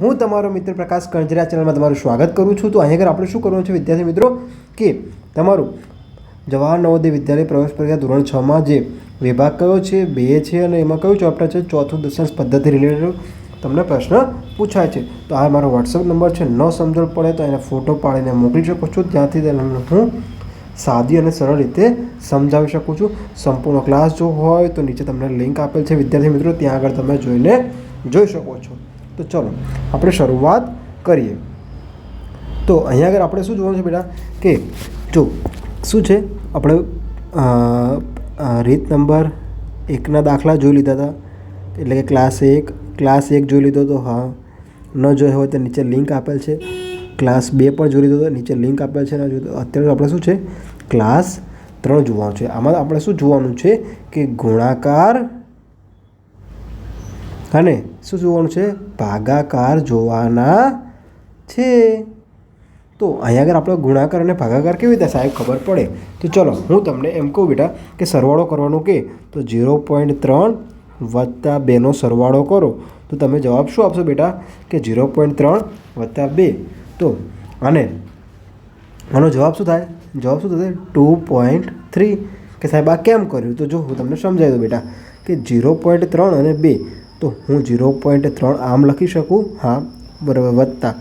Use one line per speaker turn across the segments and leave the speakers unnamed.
હું તમારો મિત્ર પ્રકાશ કંજરા ચેનલમાં તમારું સ્વાગત કરું છું. તો અહીંયા આગળ આપણે શું કરવાનું છે વિદ્યાર્થી મિત્રો કે તમારું જવાહર નવોદય વિદ્યાલય પ્રવેશ પરીક્ષા ધોરણ 6માં જે વિભાગ કયો છે, 2 છે અને એમાં કયું ચોપ્ટર છે, ચોથું દશાંશ પદ્ધતિ રિલેટેડ તમને પ્રશ્ન પૂછાય છે. તો આ મારો વોટ્સઅપ નંબર છે. ન સમજણ પડે તો એને ફોટો પાડીને મોકલી શકો છો. ત્યાંથી તમને હું સાદી અને સરળ રીતે સમજાવી શકું છું. સંપૂર્ણ ક્લાસ જો હોય તો નીચે તમને લિંક આપેલ છે વિદ્યાર્થી મિત્રો, ત્યાં આગળ તમે જોઈને જોઈ શકો છો. તો ચલો આપણે શરૂઆત કરીએ. તો અહીંયા આગળ આપણે શું જોવાનું છે બેટા કે જો શું છે, આપણે રીત નંબર 1ના દાખલા જોઈ લીધા હતા, એટલે કે ક્લાસ 1 જોઈ લીધો તો હા, ન જોયો હોય તો નીચે લિંક આપેલ છે. ક્લાસ 2 પણ જોઈ લીધો તો નીચે લિંક આપેલ છે. અત્યારે આપણે શું છે ક્લાસ 3 જોવાનું છે. આમાં આપણે શું જોવાનું છે કે ગુણાકાર અને શું જોવાનું છે, ભાગાકાર જોવાના છે. તો અહીંયા આગળ આપણે ગુણાકાર અને ભાગાકાર કેવી રીતે સાહેબ ખબર પડે? તો ચલો હું તમને એમ કહું બેટા કે સરવાળો કરવાનો કે તો 0.3 વત્તા 2નો સરવાળો કરો તો તમે જવાબ શું આપશો બેટા કે 0.3 વત્તા 2. તો અને આનો જવાબ શું થાય? જવાબ શું થશે 2.3. કે સાહેબ આ કેમ કર્યું? તો જો હું તમને સમજાવી દઉં બેટા કે 0.3 અને 2, તો હું 0.3 આમ લખી શકું, હા બરાબર, વત્તા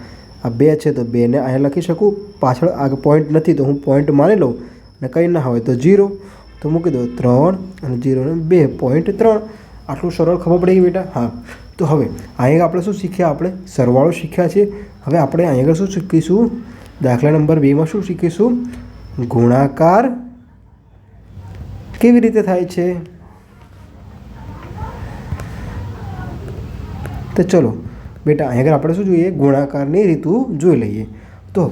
આ 2 છે તો 2ને અહીંયા લખી શકું. પાછળ આગળ પોઈન્ટ નથી તો હું પોઈન્ટ માની લઉં, અને કંઈ ના હોય તો 0 તો મૂકી દો. 3 અને 0 ને 2.3. આટલું સરળ ખબર પડી ગઈ બેટા. હા, તો હવે અહીંયા આપણે શું શીખ્યા? આપણે સરવાળો શીખ્યા છે. હવે આપણે અહીંયા આગળ શું શીખીશું? દાખલા નંબર 2માં શું શીખીશું? ગુણાકાર કેવી રીતે થાય છે. તો ચલો બેટા અહીંયા આગળ આપણે શું જોઈએ? ગુણાકારની રીતુ જોઈ લઈએ. તો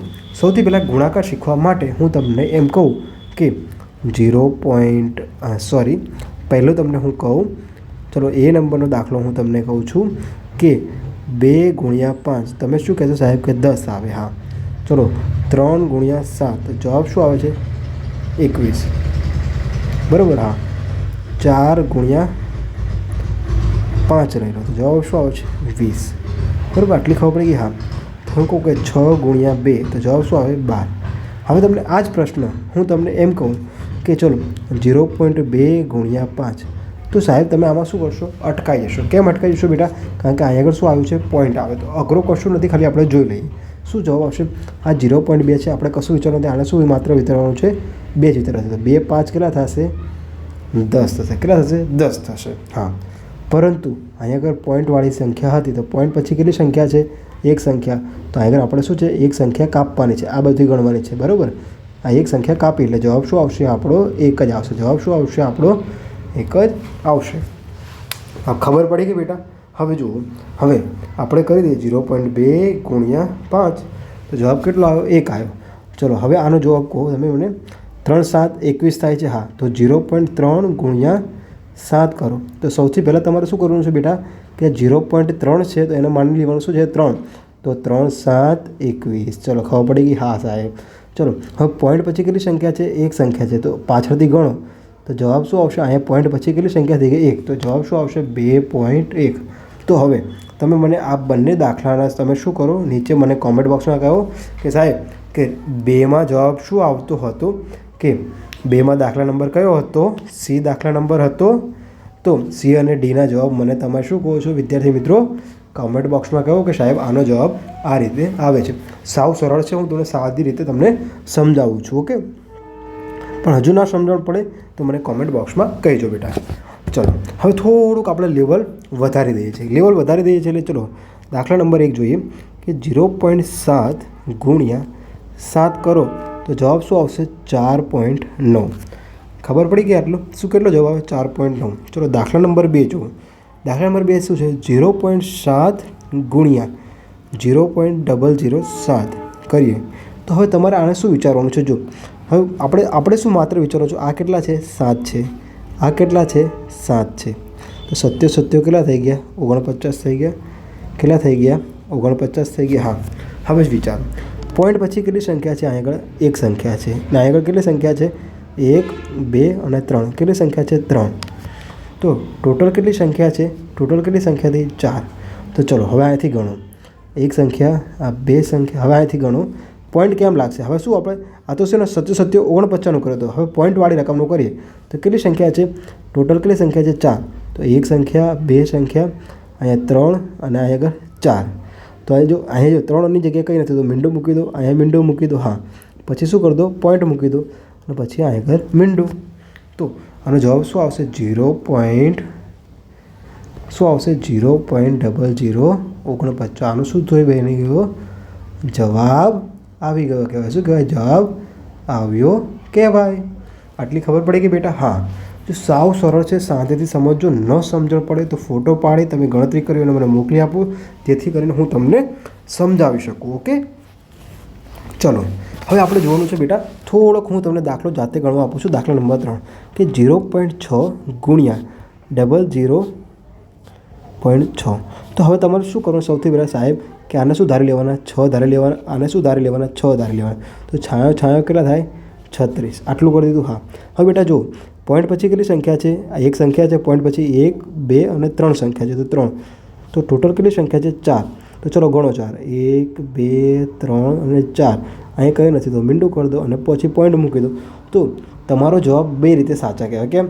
સૌથી પહેલાં ગુણાકાર શીખવા માટે હું તમને એમ કહું કે પહેલું તમને હું કહું, ચલો એ નંબરનો દાખલો હું તમને કહું છું કે 2 ગુણ્યા 5 તમે શું કહેશો સાહેબ કે 10 આવે. હા ચલો 3 ગુણ્યા 7 જવાબ શું આવે છે? 21 બરાબર. હા 4 ગુણ્યા 5 રહેલો તો જવાબ શું આવે છે? 20 બરાબર. આટલી ખબર પડી ગઈ. હા તો હું કહું કે 6 ગુણ્યા 2 તો જવાબ શું આવે? 12. હવે તમને આ જ પ્રશ્ન હું તમને એમ કહું કે ચલો 0.2 ગુણ્યા 5, તો સાહેબ તમે આમાં શું કરશો? અટકાઈ જશો. કેમ અટકાઈ જશો બેટા? કારણ કે અહીંયા આગળ શું આવ્યું છે? પોઈન્ટ આવે. તો અઘરો કશું નથી, ખાલી આપણે જોઈ લઈએ શું જવાબ આવશે. આ 0.2 છે, આપણે કશું વિચારવાનું નથી, આને શું માત્ર વિચારવાનું છે? 2 જ વિચારવાનું છે. 2 5 કેટલા થશે? 10 થશે. કેટલા થશે? 10 થશે. હા, પરંતુ અહીંયા આગળ પોઈન્ટવાળી સંખ્યા હતી, તો પોઈન્ટ પછી કેટલી સંખ્યા છે? એક સંખ્યા. તો અહીંયા આગળ આપણે શું છે? એક સંખ્યા કાપવાની છે, આ બધી ગણવાની છે. બરાબર. આ એક સંખ્યા કાપી એટલે જવાબ શું આવશે? આપણો 1 જ આવશે. જવાબ શું આવશે? આપણો 1 જ આવશે. હા, ખબર પડી ગઈ બેટા. હવે જુઓ, હવે આપણે કરી દઈએ 0.2 ગુણ્યા 5 તો જવાબ કેટલો આવ્યો? 1 આવ્યો. ચલો હવે આનો જવાબ કહો તમે મને. 3 7 21 થાય છે. હા, તો 0.3 ગુણ્યા 7 કરો. તો સૌથી પહેલાં તમારે શું કરવાનું છે બેટા કે 0.3 છે તો એને માની લેવાનું શું છે? 3. તો 3 7 21. ચલો ખબર પડી ગઈ. હા સાહેબ. ચલો હવે પોઈન્ટ પછી કેટલી સંખ્યા છે? એક સંખ્યા છે, તો પાછળથી ગણો તો જવાબ શું આવશે? અહીંયા પોઈન્ટ પછી કેટલી સંખ્યા થઈ ગઈ? 1. તો જવાબ શું આવશે? 2.1. તો હવે તમે મને આ બંને દાખલાના તમે શું કરો? નીચે મને કોમેન્ટ બોક્સમાં કહો કે સાહેબ કે 2માં જવાબ શું આવતો હતો? કે 2માં દાખલા નંબર કયો હતો? સી દાખલા નંબર હતો. તો સી અને ડીના જવાબ મને તમે શું કહો છો વિદ્યાર્થી મિત્રો? કોમેન્ટ બોક્સમાં કહો કે સાહેબ આનો જવાબ આ રીતે આવે છે. સાવ સરળ છે, હું તમને સાદી રીતે તમને સમજાવું છું. ઓકે, પણ હજુ ના સમજણ પડે તો મને કોમેન્ટ બોક્સમાં કહેજો બેટા. ચલો હવે થોડુંક આપણે લેવલ વધારી દઈએ છીએ. લેવલ વધારી દઈએ છીએ એટલે ચલો દાખલા નંબર 1 જોઈએ કે 0.7 ગુણ્યા 7 કરો તો જવાબ શું આવશે? 4.9. ખબર પડી ગઈ આટલું? શું કેટલો જવાબ આવે? 4.9. ચલો દાખલા નંબર 2 જુઓ. દાખલા નંબર 2 શું છે? 0.7 ગુણ્યા 0.007 કરીએ તો હવે તમારે આને શું વિચારવાનું છે? જો હવે આપણે શું માત્ર વિચારવાનું છે? આ કેટલા છે? 7 છે. આ કેટલા છે? 7 છે. તો 7 કેટલા થઈ ગયા? 49 થઈ ગયા. કેટલા થઈ ગયા? 49 થઈ ગયા. હા, હવે જ વિચારો. પોઈન્ટ પછી કેટલી સંખ્યા છે? અહીંયા આગળ એક સંખ્યા છે, અને અહીંયા આગળ કેટલી સંખ્યા છે? 1 2 અને 3. કેટલી સંખ્યા છે? 3. તો ટોટલ કેટલી સંખ્યા છે? ટોટલ કેટલી સંખ્યા થઈ? 4. તો ચલો હવે અહીંથી ગણો. એક સંખ્યા, આ બે સંખ્યા. હવે અહીંથી ગણો પોઈન્ટ કેમ લાગશે. હવે શું આપણે આ તો છે ને 4749 કર્યો હતો. હવે પોઈન્ટવાળી રકમનું કરીએ તો કેટલી સંખ્યા છે? ટોટલ કેટલી સંખ્યા છે? 4. તો એક સંખ્યા, બે સંખ્યા, અહીંયા 3 અને અહીંયા આગળ 4. તો અહીંયા જો 3ની જગ્યાએ કંઈ નથી તો મીંડું મૂકી દો, અહીંયા મીંડું મૂકી દો. હા, પછી શું કરી દો? પોઈન્ટ મૂકી દો અને પછી અહીંયા આગળ મીંડું. તો આનો જવાબ શું આવશે? 0.0049. આનું શું થયું બની ગયો? જવાબ આવી ગયો કહેવાય. શું કહેવાય? જવાબ આવ્યો કહેવાય. આટલી ખબર પડી કે બેટા? હા. જો સાવ સરળ છે, શાંતિથી સમજો. ન સમજણ પડે તો ફોટો પાડી તમે ગણતરી કરી અને મને મોકલી આપો, જેથી કરીને હું તમને સમજાવી શકું. ઓકે, ચલો હવે આપણે જોવાનું છે બેટા થોડોક. હું તમને દાખલો જાતે ગણવા આપું છું. દાખલા નંબર 3 કે 0.6 ગુણ્યા 00.6. તો હવે તમારે શું કરવાનું? સૌથી પહેલાં સાહેબ કે આને શું ધારી લેવાના? 6 ધારી લેવાના. આને શું ધારી લેવાના? 6 ધારી લેવાના. તો છાયો કેટલા થાય? 36. આટલું કરી દીધું. હા, હવે બેટા જો પોઈન્ટ પછી કેટલી સંખ્યા છે? આ એક સંખ્યા છે. પોઈન્ટ પછી 1, 2 અને 3 સંખ્યા છે. તો 3. તો ટોટલ કેટલી સંખ્યા છે? 4. તો ચલો ગણો 4. 1, 2, 3 અને 4. અહીં કંઈ નથી તો મીંડું કરી દો અને પછી પોઈન્ટ મૂકી દો. તો તમારો જવાબ બે રીતે સાચા કહેવાય. કેમ?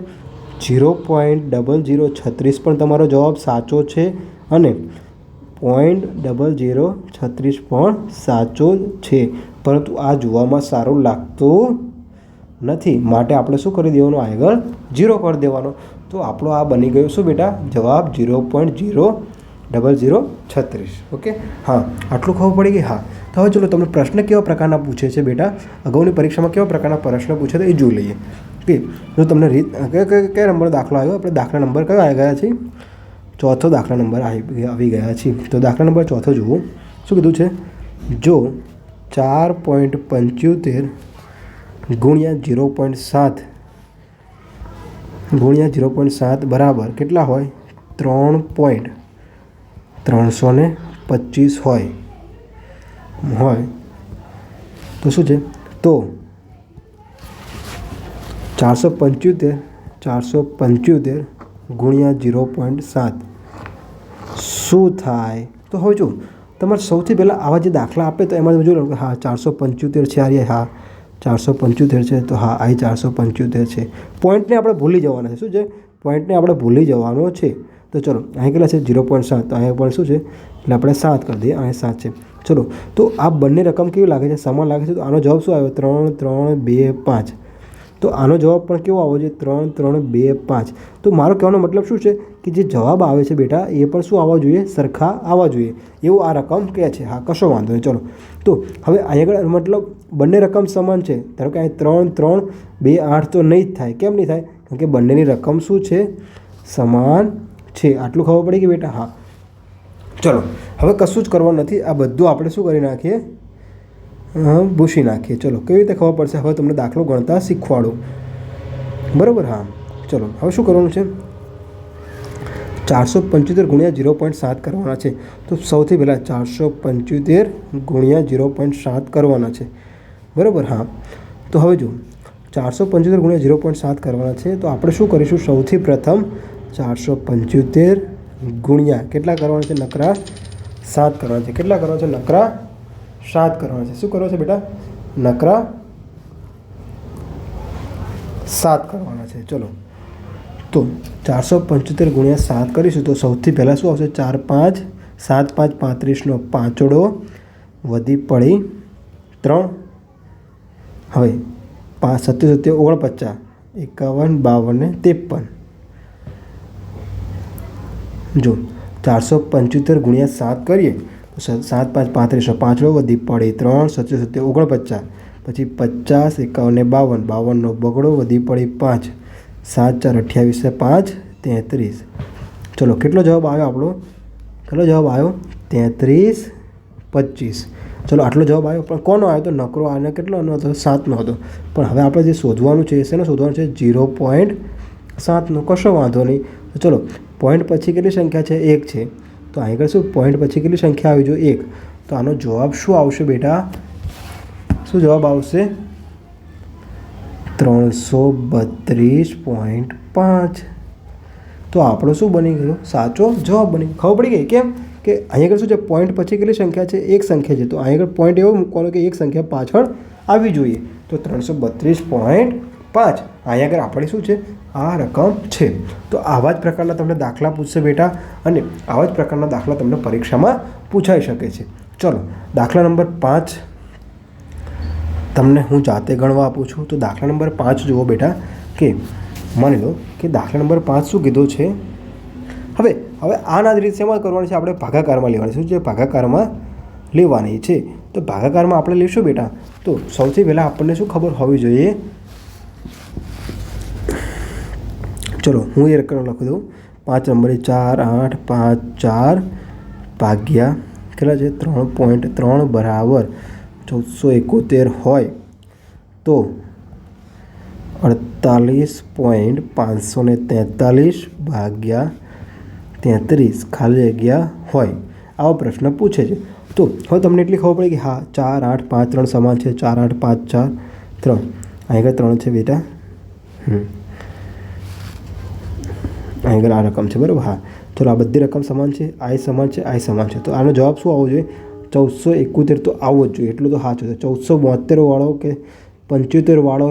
0.0036 પણ તમારો જવાબ સાચો છે અને 0.0036 પણ સાચો છે, પરંતુ આ જોવામાં સારું લાગતું નથી. માટે આપણે શું કરી દેવાનું? આગળ 0 કરી દેવાનો. તો આપણો આ બની ગયો શું બેટા? જવાબ 0.0036. ઓકે, હા, આટલું ખબર પડી ગઈ. હા, તો હવે ચલો તમને પ્રશ્ન કેવા પ્રકારના પૂછે છે બેટા? અગાઉની પરીક્ષામાં કેવા પ્રકારના પ્રશ્ન પૂછે તો એ જોઈ લઈએ. ઓકે, જો તમને કયા નંબર દાખલો આવ્યો? આપણે દાખલા નંબર કયો આવી ગયા છે? ચોથો દાખલા નંબર આવી ગયા છે. તો દાખલા નંબર ચોથો જુઓ. શું કીધું છે? જો 4.75 ગુણ્યા 0.7 બરાબર કેટલા હોય? 3.325 હોય તો શું છે? તો 475 ગુણ્યા 0.7 શું થાય? તો હવે જો તમારે સૌથી પહેલાં આવા જે દાખલા આપે તો એમાં તમે જોઈ લો કે હા 475 છે. હા 475 છે. તો હા અહીં 475 છે. પોઈન્ટને આપણે ભૂલી જવાના છે. શું છે? પોઈન્ટને આપણે ભૂલી જવાનો છે. તો ચલો અહીં કેટલા છે? 0.7. તો અહીંયા પણ શું છે? એટલે આપણે 7 કરી દઈએ. અહીં 7 છે. ચલો, તો આ બંને રકમ કેવી લાગે છે? સમાન લાગે છે. તો આનો જવાબ શું આવ્યો? 3, 3, 2, 5. તો આનો જવાબ પણ કેવો આવવો જોઈએ? 3, 3, 2, 5. તો મારો કહેવાનો મતલબ શું છે કે જે જવાબ આવે છે બેટા એ પણ શું આવવા જોઈએ? સરખા આવવા જોઈએ એવું આ રકમ કહે છે. હા, કશો વાંધો નહીં. ચલો, તો હવે અહીંયા આગળ મતલબ બંને રકમ સમાન છે. ધારો કે અહીં 3, 3, 2, 8 તો નહીં જ થાય. કેમ નહીં થાય? કારણ કે બંનેની રકમ શું છે? સમાન છે. આટલું ખબર પડી કે બેટા? હા, ચલો હવે કશું જ કરવાનું નથી. આ બધું આપણે શું કરી નાખીએ? ભૂસી નાખીએ. ચલો, કેવી રીતે ખબર પડશે? હવે તમને દાખલો ગણતા શીખવાડું. બરાબર? હા, ચલો હવે શું કરવાનું છે? 475 ગુણ્યા 0.7 કરવાના છે. તો સૌથી પહેલાં 475 ગુણ્યા 0.7 કરવાના છે. બરાબર? હા, તો હવે જો 475 ગુણ્યા 0.7 કરવાના છે. તો આપણે શું કરીશું? સૌથી પ્રથમ 475 ગુણ્યા કેટલા કરવાના છે? નકરા 7 કરવાના છે. કેટલા કરવાના છે? નકરા 7 કરવાના છે. શું કરવા છે બેટા? નકરા 7 કરવાના છે. ચલો, તો 475 ગુણ્યા 7 કરીશું તો સૌથી પહેલાં શું આવશે? 4, 5, 7, 5, 35નો પાંચડો વધી પડી 3. હવે 5, 7, 7, 49, 51, 52 ને 53. જો 475 ગુણ્યા 7 કરીએ તો 7, 5, 35નો પાંચડો વધી પડી 3, 7, 7, 49, પછી 50, 51 ને 52, 52નો બગડો વધી પડી 5, 7, 4, 28, 5, 33. ચલો, કેટલો જવાબ આવ્યો આપણો? કેટલો જવાબ આવ્યો? 33, 25. ચલો, આટલો જવાબ આવ્યો. પણ કોનો આવ્યો? તો નકરો આને કેટલોનો હતો? 7નો હતો. પણ હવે આપણે જે શોધવાનું છે શેનો શોધવાનું છે? 0.7નો. કશો વાંધો નહીં. તો ચલો, પોઈન્ટ પછી કેટલી સંખ્યા છે? 1 છે. તો અહીં આગળ શું પોઈન્ટ પછી કેટલી સંખ્યા આવી જોઈએ? 1. તો આનો જવાબ શું આવશે બેટા? શું જવાબ આવશે? 332.5. તો આપણો શું બની ગયો? સાચો જવાબ બની ગયો. ખબર પડી ગઈ? કેમ? કે અહીં આગળ શું છે, પોઈન્ટ પછી કેટલી સંખ્યા છે, એક સંખ્યા છે. તો અહીં આગળ પોઈન્ટ એવો મૂકવાનો કે એક સંખ્યા પાછળ આવી જોઈએ. તો 332.5 અહીં આગળ આપણે શું છે, આ રકમ છે. તો આવા જ પ્રકારના તમને દાખલા પૂછશે બેટા, અને આવા જ પ્રકારના દાખલા તમને પરીક્ષામાં પૂછાઈ શકે છે. ચલો, દાખલા નંબર 5 તમને હું જાતે ગણવા આપું છું. તો દાખલા નંબર 5 જુઓ બેટા, કે માની લો કે દાખલા નંબર 5 શું કીધું છે. હવે આના જ રીતે શેમાં કરવાની છે, આપણે ભાગાકારમાં લેવાની. શું છે, ભાગાકારમાં લેવાની છે. તો ભાગાકારમાં આપણે લઈશું બેટા, તો સૌથી પહેલાં આપણને શું ખબર હોવી જોઈએ. ચલો હું એ રકમ લખી દઉં. 5 નંબરે 4 8 5 4 ભાગ્યા કેટલા છે, 3.3 બરાબર 1471 હોય તો 48.543 ભાગ્યા 33 ખાલી જગ્યા હોય. આવો પ્રશ્ન પૂછે છે. તો હવે તમને એટલી ખબર પડે કે હા 4 8 5 3 સમાન છે. 4 8 5 4 3 અહીં આગળ 3 છે બેટા. અહીં આગળ આ રકમ છે, બરાબર. હા, ચલો આ બધી રકમ સમાન છે, આ સમાન છે, આ સમાન છે. તો આનો જવાબ શું આવવો જોઈએ, 1471 તો આવવો જ જોઈએ. એટલું તો સાચું છે. 1472 વાળો કે 75 વાળો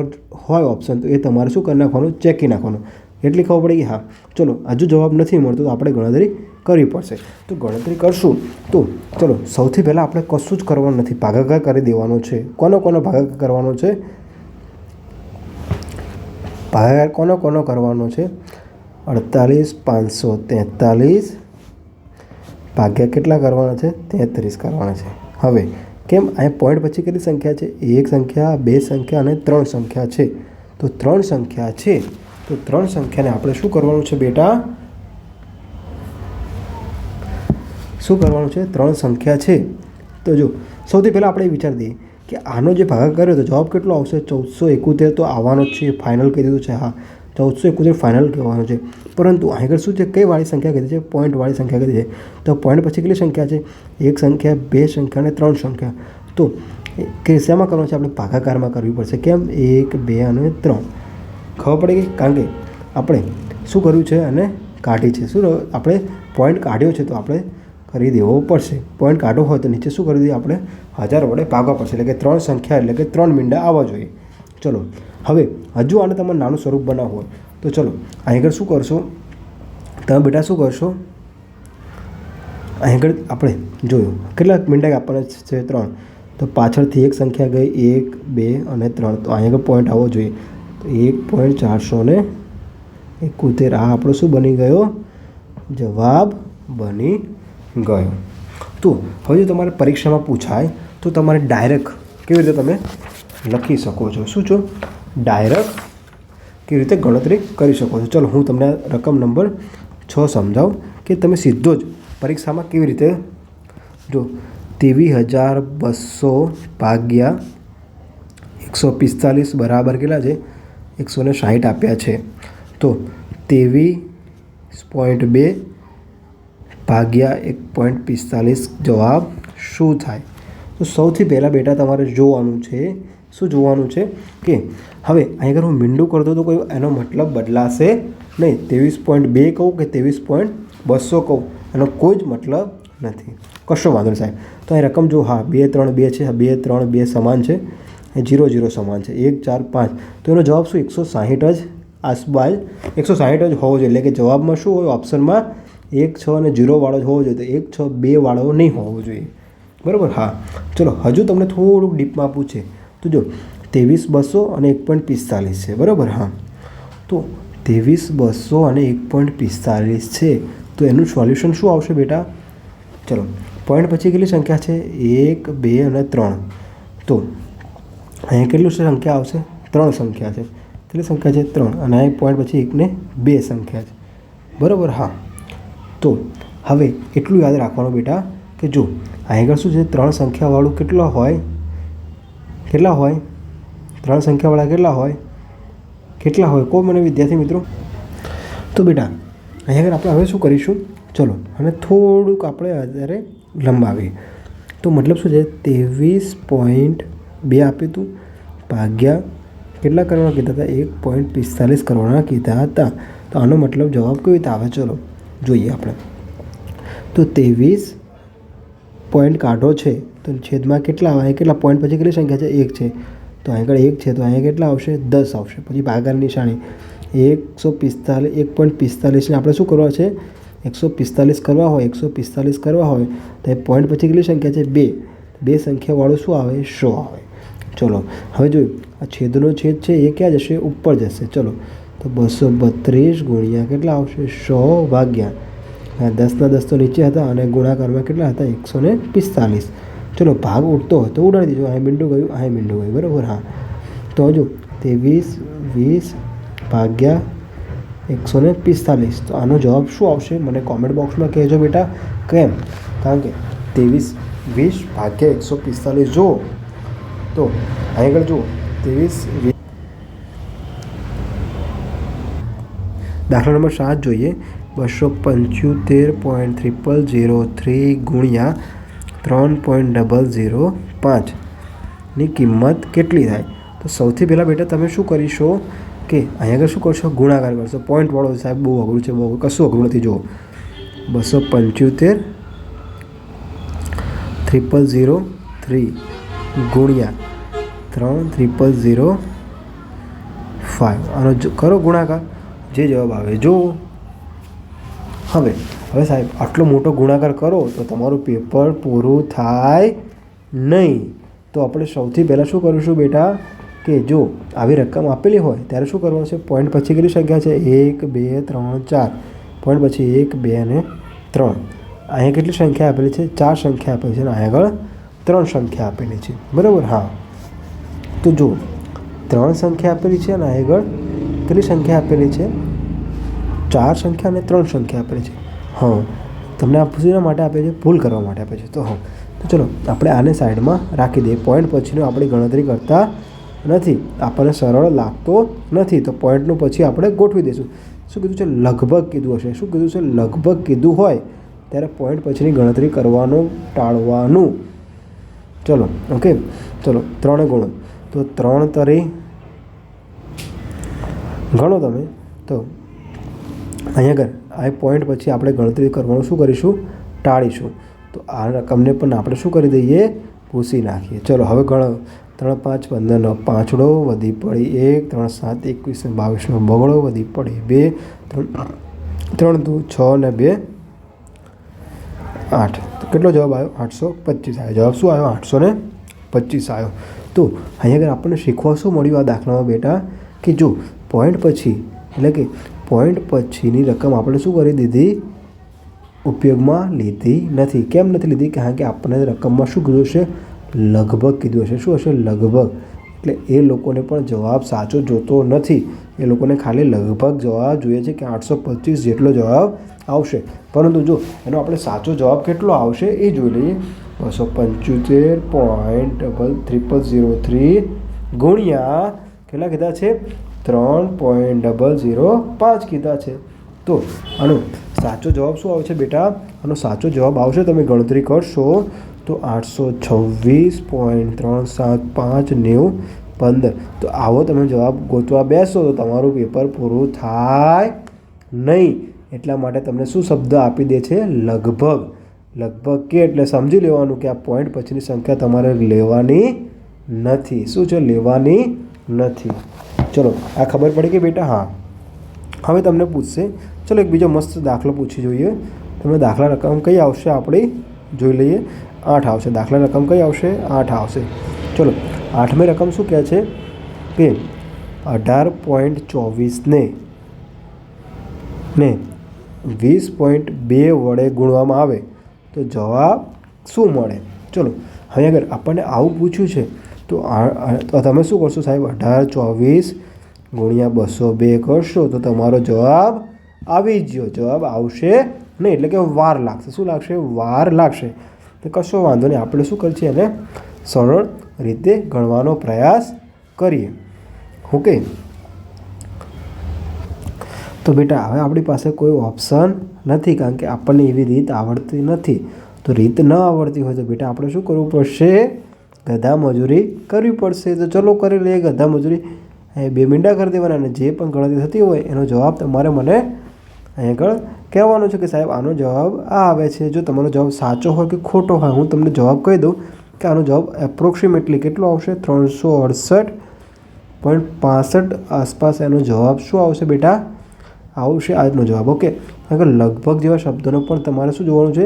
હોય ઓપ્શન, તો એ તમારે શું કરી નાખવાનું, ચેકી નાખવાનું. એટલી ખબર પડી કે હા ચલો હજુ જવાબ નથી મળતો, તો આપણે ગણતરી કરવી પડશે. તો ગણતરી કરશું તો ચલો સૌથી પહેલાં આપણે કશું જ કરવાનું નથી, ભાગાકાર કરી દેવાનો છે. કોનો ભાગાકાર કરવાનો છે, ભાગાકાર કોનો કરવાનો છે, 48.543 ભાગ્યા કેટલા કરવાના છે, 33 કરવાના છે. હવે કેમ અહીંયા પોઈન્ટ પછી કેટલી સંખ્યા છે, એક સંખ્યા, બે સંખ્યા અને 3 સંખ્યા છે. તો 3 સંખ્યા છે, તો 3 સંખ્યાને આપણે શું કરવાનું છે બેટા, શું કરવાનું છે, 3 સંખ્યા છે. તો જો સૌથી પહેલાં આપણે વિચારી દઈએ કે આનો જે ભાગાકાર કર્યો તો જવાબ કેટલો આવશે, 1471 તો આવવાનો જ છે. ફાઇનલ કહી દીધું છે. હા 1471 ફાઇનલ કહેવાનું છે. પરંતુ અહીં આગળ શું છે, કઈ વાળી સંખ્યા કીધી છે, પોઈન્ટવાળી સંખ્યા કીધી છે. તો પોઈન્ટ પછી કેટલી સંખ્યા છે, એક સંખ્યા, બે સંખ્યા અને 3 સંખ્યા. તો કે શેમાં કરવાનું છે, આપણે ભાગાકારમાં કરવી પડશે. કેમ, 1 2 અને 3 ખબર પડી ગઈ. કારણ કે આપણે શું કર્યું છે, અને કાઢી છે. શું આપણે પોઈન્ટ કાઢ્યો છે, તો આપણે કરી દેવો પડશે. પોઈન્ટ કાઢવો હોય તો નીચે શું કરી દઈએ, આપણે 1000 વડે ભાગવા પડશે. એટલે કે 3 સંખ્યા એટલે કે 3 મીંડા આવવા જોઈએ. ચલો હવે હજુ આને તમારે નાનું સ્વરૂપ બનાવવું હોય તો ચલો અહીં આગળ શું કરશો, તમે બેટા શું કરશો, અહીં આગળ આપણે જોયું કેટલા મીંડા આપવાના છે, 3. તો પાછળથી એક સંખ્યા ગઈ, 1 2 અને 3. તો અહીં આગળ પોઈન્ટ આવવો જોઈએ. તો 1.471 આ આપણો શું બની ગયો, જવાબ બની ગયો. તો હવે જો તમારે પરીક્ષામાં પૂછાય તો તમારે ડાયરેક્ટ કેવી રીતે તમે લખી શકો છો, શું છો, ડાયરેક્ટ કેવી રીતે ગણતરી કરી શકો છો. ચલો હું તમને રકમ નંબર 6 સમજાવું કે તમે સીધો જ પરીક્ષામાં કેવી રીતે, જો 23,200 ભાગ્યા 145 બરાબર કેટલા છે, 160 આપ્યા છે. તો 23.2 ભાગ્યા 1.45 જવાબ શું થાય. તો સૌથી પહેલાં બેટા તમારે જોવાનું છે, શું જોવાનું છે કે હવે અહીં આગળ હું મીંડું કરતો તો કોઈ એનો મતલબ બદલાશે નહીં. 23.2 કહું કે 23.200 કહું, એનો કોઈ જ મતલબ નથી. કશો વાંધો નહીં સાહેબ. તો અહીં રકમ જો, હા 2 3 2 છે, 2 3 2 સમાન છે, 0 0 સમાન છે, 1 4 5. તો એનો જવાબ શું 160 જ આસપાસ 160 જ હોવો જોઈએ. એટલે કે જવાબમાં શું હોય, ઓપ્શનમાં 1 6 અને 0 વાળો જ હોવો જોઈએ. તો 1 6 2 વાળો નહીં હોવો જોઈએ, બરાબર. હા ચલો હજુ તમને થોડુંક ડીપમાં પૂછે તો જો 23,200 અને 1.45 છે, બરાબર. હા તો 23,200 અને 1.45 છે. તો એનું સોલ્યુશન શું આવશે બેટા, ચલો પોઈન્ટ પછી કેટલી સંખ્યા છે, 1 2 અને 3. તો અહીંયા કેટલું સંખ્યા આવશે, 3 સંખ્યા છે. કેટલી સંખ્યા છે, 3. અને અહીં પોઈન્ટ પછી 1 ને 2 સંખ્યા છે, બરાબર. હા તો હવે એટલું યાદ રાખવાનું બેટા કે જો અહીં આગળ શું છે, 3 સંખ્યાવાળું કેટલા હોય, 3 સંખ્યાવાળા કેટલા હોય કહો મને વિદ્યાર્થી મિત્રો. તો બેટા અહીં આગળ આપણે હવે શું કરીશું, ચલો અને થોડુંક આપણે અત્યારે લંબાવીએ. તો મતલબ શું છે, 23.2 આપ્યું હતું ભાગ્યા કેટલા કરવાના કીધા હતા, 1.45 કરવાના કીધા હતા. તો આનો મતલબ જવાબ કેવી રીતે આવે, ચલો જોઈએ આપણે. તો 23 પોઈન્ટ કાઢો છે તો છેદમાં કેટલા આવે, કેટલા પોઈન્ટ પછી કેટલી સંખ્યા છે, 1 છે, તો અહીં આગળ 1 છે તો અહીંયા કેટલા આવશે, 10 આવશે. પછી ભાગાકારની નિશાની 145 1.45ને આપણે શું કરવા છે, 145 કરવા હોય, 145 કરવા હોય તો એ પોઈન્ટ પછી કેટલી સંખ્યા છે, 2. 2 સંખ્યાવાળું શું આવે, 100 આવે. ચલો હવે જોયું આ છેદનો છેદ છે એ ક્યાં જશે, ઉપર જશે. ચલો તો 232 ગુણ્યા કેટલા આવશે, 100 ભાગ્યા 10ના 10 તો નીચે હતા અને ગુણાકારમાં કેટલા હતા, 145. ચલો ભાગ ઉડતો હોય તો ઉડાડી દીધો, અહીં મીંડું ગયું, અહીં મીંડું ગયું, બરાબર. હા તો હજુ 23 ભાગ્યા 145. તો આનો જવાબ શું આવશે, મને કોમેન્ટ બોક્સમાં કહેજો બેટા. કેમ, કારણ કે 23 ભાગ્યા 145 જુઓ તો અહીં આગળ જુઓ 23 દાખલા નંબર 7 જોઈએ. 275.0003 ગુણ્યા 3.005ની કિંમત કેટલી થાય. તો સૌથી પહેલાં બેટા તમે શું કરીશો કે અહીં આગળ શું કરશો, ગુણાકાર કરશો. પોઈન્ટવાળો સાહેબ બહુ અઘરું છે, બહુ કશું અઘરું નથી. જુઓ 275.0003 ગુણ્યા 3.005 આનો કરો ગુણાકાર, જે જવાબ આવે જુઓ. હવે સાહેબ આટલો મોટો ગુણાકાર કરો તો તમારું પેપર પૂરું થાય નહીં. તો આપણે સૌથી પહેલાં શું કરીશું બેટા કે જો આવી રકમ આપેલી હોય ત્યારે શું કરવાનું છે, પોઈન્ટ પછી કેટલી સંખ્યા છે, 1 2 3 4, પોઈન્ટ પછી 1 2 અને 3. અહીંયા કેટલી સંખ્યા આપેલી છે, 4 સંખ્યા આપેલી છે અને અહીંયા આગળ 3 સંખ્યા આપેલી છે, બરાબર. હા તો જો 3 સંખ્યા આપેલી છે અને અહીંયા આગળ કેટલી સંખ્યા આપેલી છે, 4 સંખ્યા અને 3 સંખ્યા આપેલી છે. હા તમને આ પૂછવા માટે આપે છે, ભૂલ કરવા માટે આપે છે. તો હા તો ચલો આપણે આને સાઈડમાં રાખી દઈએ. પોઈન્ટ પછીનો આપણે ગણતરી કરતા નથી, આપણને સરળ લાગતો નથી, તો પોઈન્ટનું પછી આપણે ગોઠવી દઈશું. શું કીધું છે, લગભગ કીધું હશે. શું કીધું છે, લગભગ કીધું હોય ત્યારે પોઈન્ટ પછીની ગણતરી કરવાનું ટાળવાનું. ચલો ઓકે, ચલો 3 ગણો તો 3 તરી ગણો તમે. તો અહીંયા આગળ આ પોઈન્ટ પછી આપણે ગણતરી કરવાનું શું કરીશું, ટાળીશું. તો આ રકમને પણ આપણે શું કરી દઈએ, ભૂસી નાખીએ. ચલો હવે ગણો. 3 5 15નો પાંચડો વધી પડી 1, 3 7 21 22નો બગડો વધી પડી 2, 3 2 6 ને 2 8. તો કેટલો જવાબ આવ્યો, 825 આવ્યો. જવાબ શું આવ્યો, 825 આવ્યો. તો અહીંયા આગળ આપણને શીખવા શું મળ્યું આ દાખલામાં બેટા કે જો પોઈન્ટ પછી એટલે કે પોઈન્ટ પછીની રકમ આપણે શું કરી દીધી, ઉપયોગમાં લીધી નથી. કેમ નથી લીધી, કારણ કે આપણને રકમમાં શું કીધું છે, લગભગ કીધું હશે. શું હશે, લગભગ. એટલે એ લોકોને પણ જવાબ સાચો જોતો નથી, એ લોકોને ખાલી લગભગ જવાબ જોઈએ છે કે 825 જેટલો જવાબ આવશે. પરંતુ જો એનો આપણે સાચો જવાબ કેટલો આવશે એ જોઈ લઈએ. 275.0003 ગુણ્યા કેટલા કીધા છે, 3.005 કીધા છે. તો આનો સાચો જવાબ શું આવે છે બેટા, આનો સાચો જવાબ આવશે, તમે ગણતરી કરશો તો 826.3759015. તો આવો તમે જવાબ ગોતવા બેસો તો તમારું પેપર પૂરું થાય નહીં. એટલા માટે તમને શું શબ્દ આપી દે છે, લગભગ. લગભગ કે એટલે સમજી લેવાનું કે આ પોઈન્ટ પછીની સંખ્યા તમારે લેવાની નથી. શું છે, લેવાની નથી. ચલો આ ખબર પડી કે બેટા. હા હવે તમને પૂછશે, ચલો એક બીજો મસ્ત દાખલો પૂછી જોઈએ. તમને દાખલા રકમ કઈ આવશે આપણી જોઈ લઈએ. 8 આવશે. દાખલા રકમ કઈ આવશે, 8 આવશે. ચલો 8મી રકમ શું કહે છે કે 18.24 ને 20.2 વડે ગુણવામાં આવે તો જવાબ શું મળે. ચલો હવે અગર આપણને આવું પૂછ્યું છે તો તમે શું કરશો સાહેબ, 1824 ગુણ્યા 202 કરશો તો તમારો જવાબ આવી જ ગયો. જવાબ આવશે નહીં, એટલે કે વાર લાગશે. શું લાગશે, વાર લાગશે. તો કશો વાંધો નહીં, આપણે શું કરીએ એને સરળ રીતે ગણવાનો પ્રયાસ કરીએ. ઓકે તો બેટા હવે આપણી પાસે કોઈ ઓપ્શન નથી, કારણ કે આપણને એવી રીત આવડતી નથી. તો રીત ન આવડતી હોય તો બેટા આપણે શું કરવું પડશે, ગધા મજૂરી કરવી પડશે. તો ચલો કરી લઈએ ગધા મજૂરી. 2 મીંડા કરી દેવાના અને જે પણ ગણતરી થતી હોય એનો જવાબ તમારે મને અહીં આગળ કહેવાનું છે કે સાહેબ આનો જવાબ આ આવે છે. જો તમારો જવાબ સાચો હોય કે ખોટો હોય હું તમને જવાબ કહી દઉં કે આનો જવાબ એપ્રોક્સિમેટલી કેટલો આવશે 368.65 આસપાસ એનો જવાબ શું આવશે બેટા આવશે આજનો જવાબ. ઓકે આગળ લગભગ જેવા શબ્દોનો પણ તમારે શું જોવાનું છે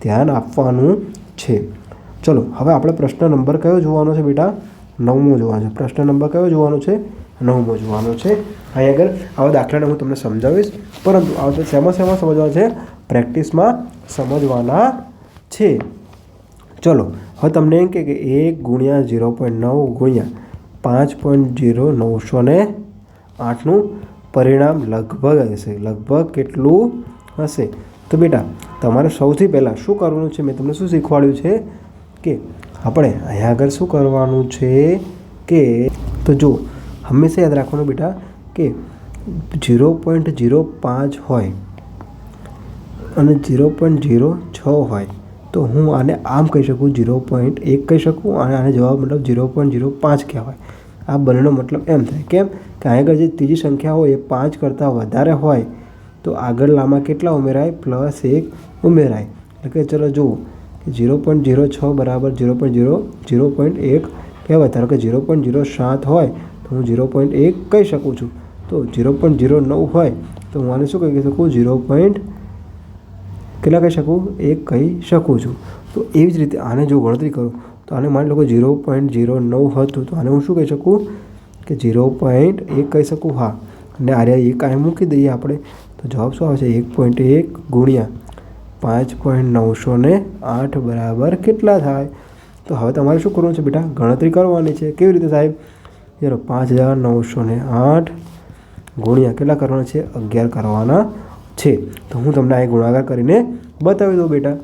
ધ્યાન આપવાનું છે. ચલો હવે આપણે પ્રશ્ન નંબર કયો જોવાનો છે બેટા 9મો જોવાનો છે. પ્રશ્ન નંબર કયો જોવાનો છે 9મો જોવાનો છે. અહીં આગળ આવા દાખલાને હું તમને સમજાવીશ પરંતુ આ શેમાં સમજવાના છે પ્રેક્ટિસમાં સમજવાના છે. ચલો હવે તમને એમ કે 1 ગુણ્યા 0.9 ગુણ્યા 5.0908નું પરિણામ લગભગ હશે. લગભગ કેટલું હશે? તો બેટા તમારે સૌથી પહેલાં શું કરવાનું છે મેં તમને શું શીખવાડ્યું છે કે આપણે અહીંયા આગળ શું કરવાનું છે કે તો જો હંમેશા યાદ રાખવાનું બેટા કે 0.05 હોય અને 0.06 હોય તો હું આને આમ કહી શકું 0.1 કહી શકું અને આને જવાબ મતલબ 0.05 કહેવાય. આ બંનેનો મતલબ એમ થાય કેમ કે આગળ જે ત્રીજી સંખ્યા હોય એ 5 કરતાં વધારે હોય તો આગળલામાં કેટલા ઉમેરાય +1 ઉમેરાય. એટલે કે ચલો જુઓ કે 0.06 બરાબર 0.1 કહેવાય. ધારો કે 0.07 હોય તો હું 0.1 કહી શકું છું. તો 0.09 હોય તો હું આને શું કહી શકું 0. કેટલા કહી શકું 1 કહી શકું છું. તો એવી જ રીતે આને જો ગણતરી કરું તો આને માની લો કે 0.09 હતું તો આને હું શું કહી શકું કે 0.1 કહી શકું. હા અને આર્યા 1 અહીં મૂકી દઈએ આપણે તો જવાબ શું આવશે 1.1 ગુણ્યા 5.908 બરાબર કેટલા થાય? તો હવે તમારે શું કરવાનું છે બેટા ગણતરી કરવાની છે. કેવી રીતે સાહેબ? ચાલો 5.908 ગુણ્યા કેટલા કરવાના છે 11 કરવાના છે. તો હું તમને અહીં ગુણાકાર કરીને બતાવી દઉં બેટા.